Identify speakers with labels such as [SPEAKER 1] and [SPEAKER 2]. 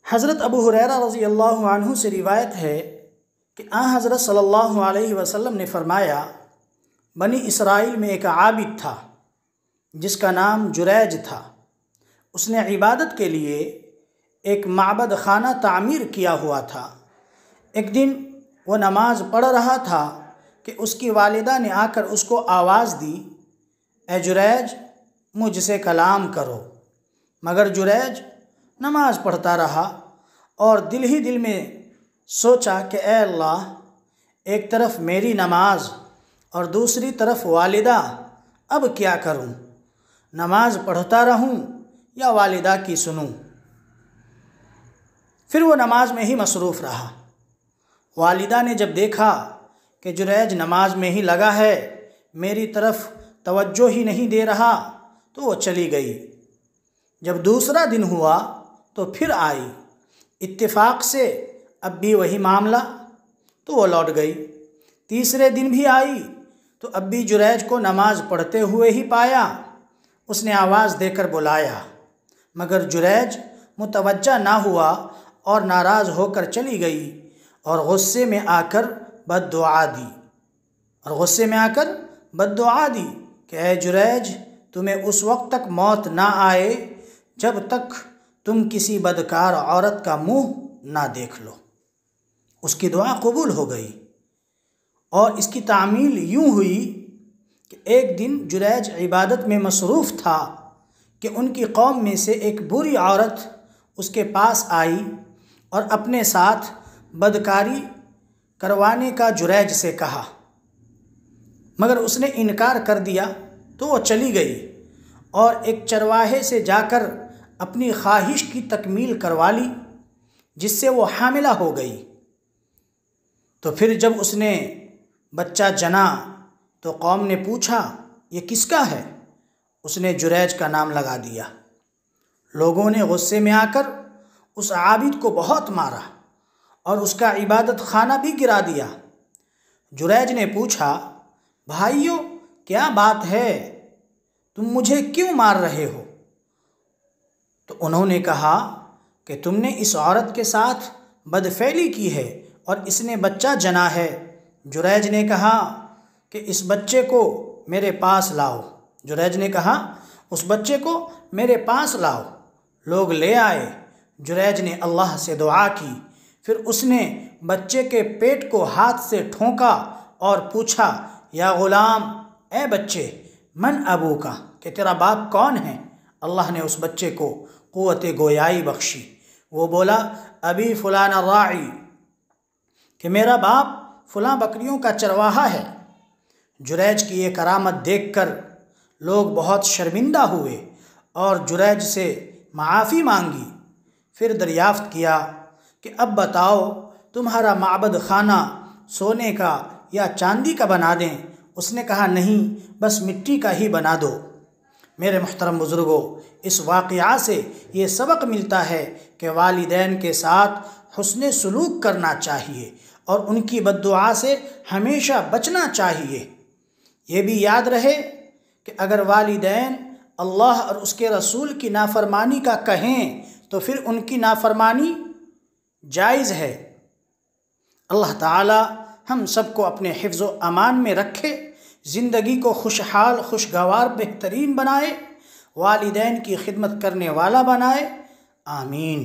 [SPEAKER 1] حضرت ابو ہریرہ رضی اللہ عنہ سے روایت ہے کہ حضرت صلی اللہ علیہ وسلم نے فرمایا، بنی اسرائیل میں ایک عابد تھا جس کا نام جریج تھا۔ اس نے عبادت کے لیے ایک معبد خانہ تعمیر کیا ہوا تھا۔ ایک دن وہ نماز پڑھ رہا تھا کہ اس کی والدہ نے آ کر اس کو آواز دی، اے جریج مجھ سے کلام کرو۔ مگر جریج نماز پڑھتا رہا اور دل ہی دل میں سوچا کہ اے اللہ، ایک طرف میری نماز اور دوسری طرف والدہ، اب کیا کروں؟ نماز پڑھتا رہوں یا والدہ کی سنوں؟ پھر وہ نماز میں ہی مصروف رہا۔ والدہ نے جب دیکھا کہ جریج نماز میں ہی لگا ہے، میری طرف توجہ ہی نہیں دے رہا، تو وہ چلی گئی۔ جب دوسرا دن ہوا تو پھر آئی، اتفاق سے اب بھی وہی معاملہ، تو وہ لوٹ گئی۔ تیسرے دن بھی آئی تو اب بھی جریج کو نماز پڑھتے ہوئے ہی پایا۔ اس نے آواز دے کر بلایا، مگر جریج متوجہ نہ ہوا اور ناراض ہو کر چلی گئی اور غصے میں آ کر بد دعا دی کہ اے جریج، تمہیں اس وقت تک موت نہ آئے جب تک تم کسی بدکار عورت کا منہ نہ دیکھ لو۔ اس کی دعا قبول ہو گئی، اور اس کی تعمیل یوں ہوئی کہ ایک دن جریج عبادت میں مصروف تھا کہ ان کی قوم میں سے ایک بری عورت اس کے پاس آئی اور اپنے ساتھ بدکاری کروانے کا جریج سے کہا، مگر اس نے انکار کر دیا تو وہ چلی گئی اور ایک چرواہے سے جا کر اپنی خواہش کی تکمیل کروا لی، جس سے وہ حاملہ ہو گئی۔ تو پھر جب اس نے بچہ جنا تو قوم نے پوچھا، یہ کس کا ہے؟ اس نے جریج کا نام لگا دیا۔ لوگوں نے غصے میں آ کر اس عابد کو بہت مارا اور اس کا عبادت خانہ بھی گرا دیا۔ جریج نے پوچھا، بھائیو کیا بات ہے؟ تم مجھے کیوں مار رہے ہو؟ تو انہوں نے کہا کہ تم نے اس عورت کے ساتھ بدفعلی کی ہے اور اس نے بچہ جنا ہے۔ جریج نے کہا کہ اس بچے کو میرے پاس لاؤ۔ اس بچے کو میرے پاس لاؤ۔ لوگ لے آئے۔ جریج نے اللہ سے دعا کی، پھر اس نے بچے کے پیٹ کو ہاتھ سے ٹھونکا اور پوچھا، یا غلام، اے بچے، من ابو کا، کہ تیرا باپ کون ہے؟ اللہ نے اس بچے کو قوت گویائی بخشی۔ وہ بولا، ابی فلان الراعی، کہ میرا باپ فلاں بکریوں کا چرواہا ہے۔ جریج کی یہ کرامت دیکھ کر لوگ بہت شرمندہ ہوئے اور جریج سے معافی مانگی۔ پھر دریافت کیا کہ اب بتاؤ، تمہارا معبد خانہ سونے کا یا چاندی کا بنا دیں؟ اس نے کہا، نہیں، بس مٹی کا ہی بنا دو۔ میرے محترم بزرگوں، اس واقعہ سے یہ سبق ملتا ہے کہ والدین کے ساتھ حسن سلوک کرنا چاہیے اور ان کی بد دعا سے ہمیشہ بچنا چاہیے۔ یہ بھی یاد رہے کہ اگر والدین اللہ اور اس کے رسول کی نافرمانی کا کہیں تو پھر ان کی نافرمانی جائز ہے۔ اللہ تعالی ہم سب کو اپنے حفظ و امان میں رکھے، زندگی کو خوشحال، خوشگوار، بہترین بنائے، والدین کی خدمت کرنے والا بنائے، آمین۔